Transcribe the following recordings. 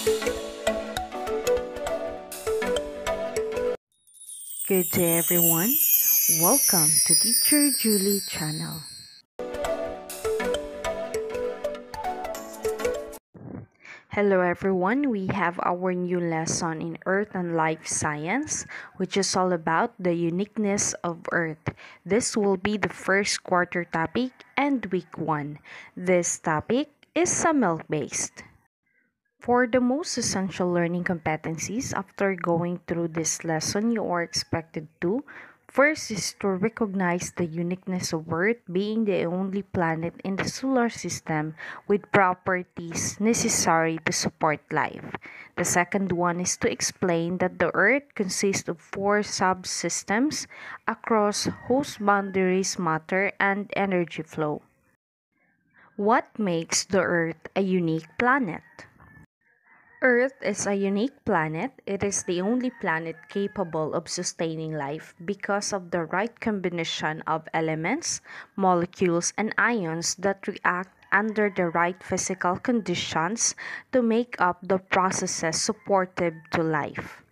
Good day everyone. Welcome to Teacher Julie channel. Hello everyone. We have our new lesson in Earth and Life Science, which is all about the uniqueness of Earth. This will be the first quarter topic and week 1. This topic is milk-based. For the most essential learning competencies, after going through this lesson, you are expected to first is to recognize the uniqueness of Earth being the only planet in the solar system with properties necessary to support life. The second one is to explain that the Earth consists of 4 subsystems across whose boundaries matter and energy flow. What makes the Earth a unique planet? Earth is a unique planet. It is the only planet capable of sustaining life because of the right combination of elements, molecules, and ions that react under the right physical conditions to make up the processes supportive to life.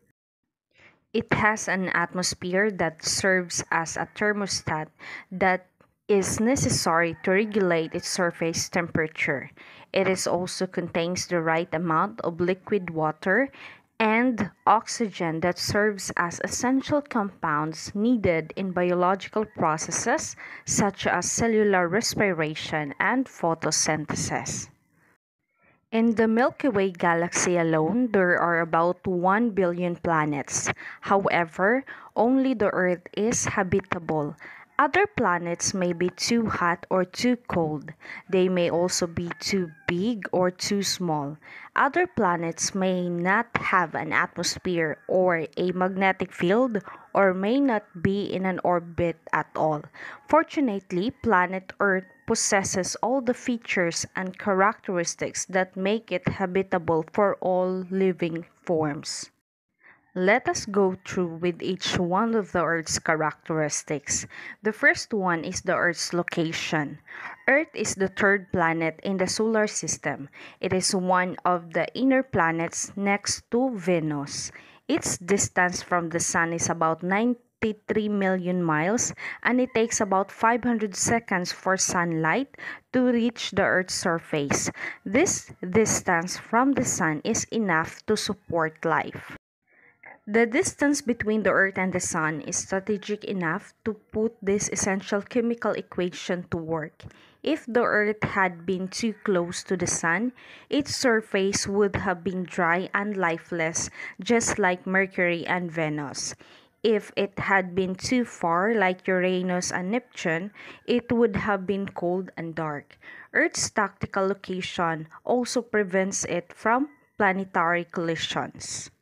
It has an atmosphere that serves as a thermostat that is necessary to regulate its surface temperature. It also contains the right amount of liquid water and oxygen that serves as essential compounds needed in biological processes such as cellular respiration and photosynthesis. In the Milky Way galaxy alone, there are about 1 billion planets. However, only the Earth is habitable. Other planets may be too hot or too cold. They may also be too big or too small. Other planets may not have an atmosphere or a magnetic field or may not be in an orbit at all. Fortunately, planet Earth possesses all the features and characteristics that make it habitable for all living forms. Let us go through with each one of the Earth's characteristics. The first one is the Earth's location. Earth is the 3rd planet in the solar system. It is one of the inner planets next to Venus. Its distance from the Sun is about 93 million miles, and it takes about 500 seconds for sunlight to reach the Earth's surface. This distance from the Sun is enough to support life. The distance between the Earth and the Sun is strategic enough to put this essential chemical equation to work. If the Earth had been too close to the Sun, its surface would have been dry and lifeless, just like Mercury and Venus. If it had been too far, like Uranus and Neptune, it would have been cold and dark. Earth's tactical location also prevents it from planetary collisions.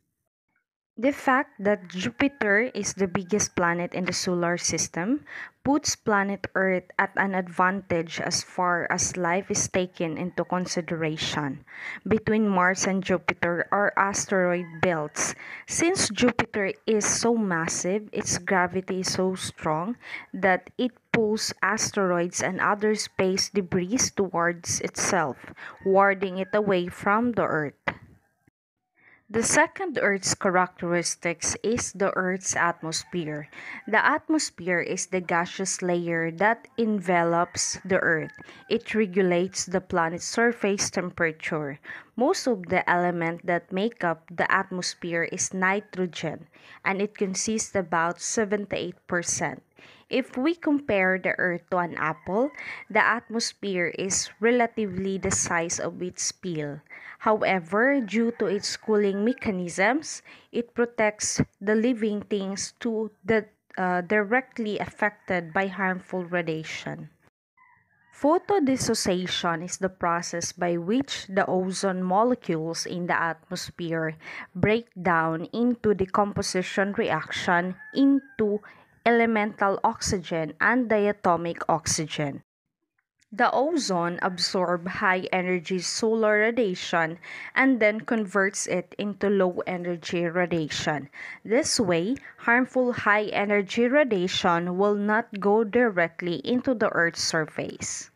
The fact that Jupiter is the biggest planet in the solar system puts planet Earth at an advantage as far as life is taken into consideration. Between Mars and Jupiter are asteroid belts. Since Jupiter is so massive, its gravity is so strong that it pulls asteroids and other space debris towards itself, warding it away from the Earth. The second Earth's characteristics is the Earth's atmosphere. The atmosphere is the gaseous layer that envelops the Earth. It regulates the planet's surface temperature. Most of the element that make up the atmosphere is nitrogen, and it consists about 78%. If we compare the Earth to an apple, the atmosphere is relatively the size of its peel. However, due to its cooling mechanisms, it protects the living things directly affected by harmful radiation. Photodissociation is the process by which the ozone molecules in the atmosphere break down into decomposition reaction into elemental oxygen and diatomic oxygen. The ozone absorbs high-energy solar radiation and then converts it into low-energy radiation. This way, harmful high-energy radiation will not go directly into the Earth's surface.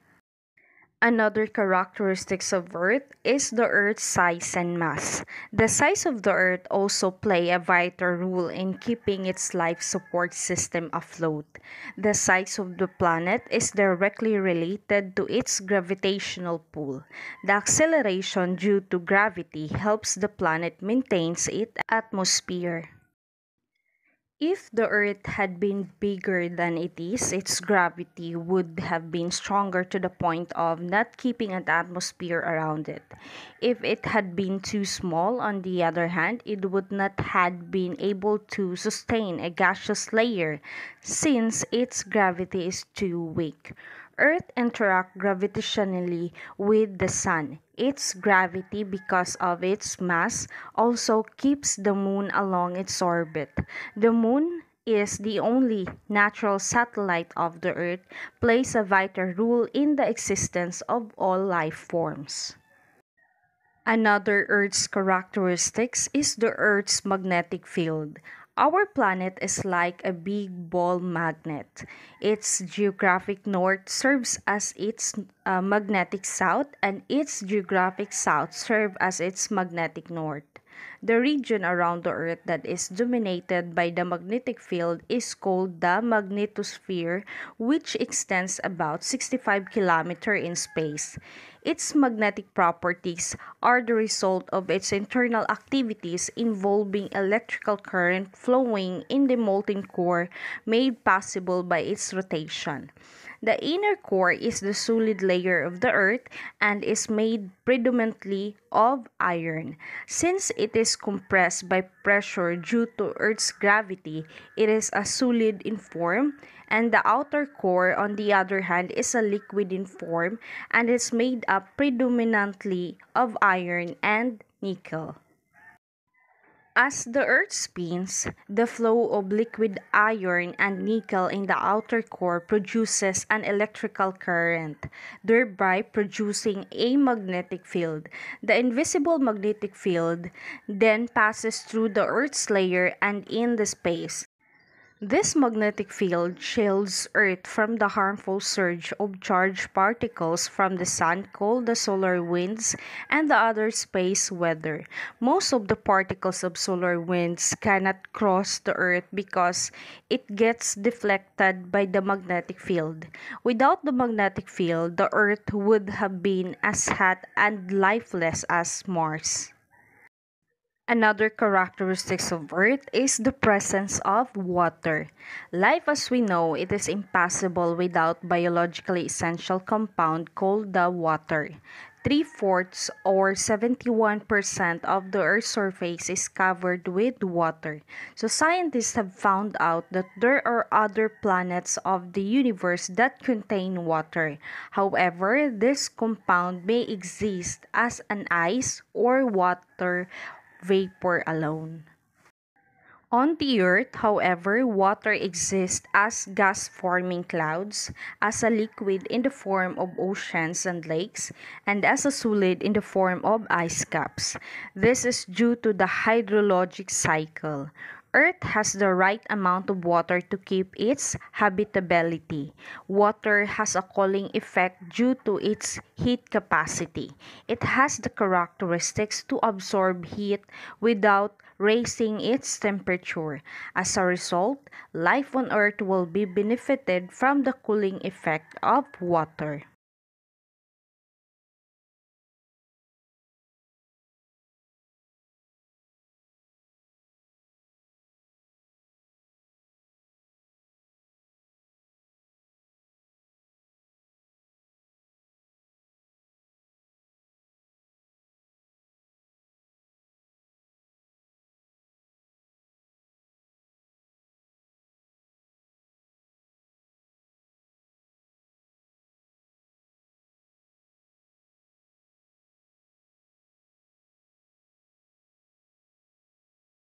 Another characteristics of Earth is the Earth's size and mass. The size of the Earth also play a vital role in keeping its life support system afloat. The size of the planet is directly related to its gravitational pull. The acceleration due to gravity helps the planet maintain its atmosphere. If the Earth had been bigger than it is, its gravity would have been stronger to the point of not keeping an atmosphere around it. If it had been too small, on the other hand, it would not have been able to sustain a gaseous layer since its gravity is too weak. Earth interacts gravitationally with the Sun. Its gravity, because of its mass, also keeps the Moon along its orbit. The Moon is the only natural satellite of the Earth, plays a vital role in the existence of all life forms. Another Earth's characteristics is the Earth's magnetic field. Our planet is like a big ball magnet. Its geographic north serves as its magnetic south, and its geographic south serves as its magnetic north. The region around the Earth that is dominated by the magnetic field is called the magnetosphere, which extends about 65 kilometers in space. Its magnetic properties are the result of its internal activities involving electrical current flowing in the molten core made possible by its rotation. The inner core is the solid layer of the Earth and is made predominantly of iron. Since it is compressed by pressure due to Earth's gravity, it is a solid in form, and the outer core, on the other hand, is a liquid in form and is made up predominantly of iron and nickel. As the Earth spins, the flow of liquid iron and nickel in the outer core produces an electrical current, thereby producing a magnetic field. The invisible magnetic field then passes through the Earth's layer and in the space. This magnetic field shields Earth from the harmful surge of charged particles from the Sun called the solar winds and the other space weather. Most of the particles of solar winds cannot cross the Earth because it gets deflected by the magnetic field. Without the magnetic field, the Earth would have been as hot and lifeless as Mars. Another characteristic of Earth is the presence of water. Life as we know it is impossible without biologically essential compound called the water. Three-fourths or 71% of the Earth's surface is covered with water. So scientists have found out that there are other planets of the universe that contain water. However, this compound may exist as an ice or water vapor alone. On the Earth, however, water exists as gas-forming clouds, as a liquid in the form of oceans and lakes, and as a solid in the form of ice caps. This is due to the hydrologic cycle. Earth has the right amount of water to keep its habitability. Water has a cooling effect due to its heat capacity. It has the characteristics to absorb heat without raising its temperature. As a result, life on Earth will be benefited from the cooling effect of water.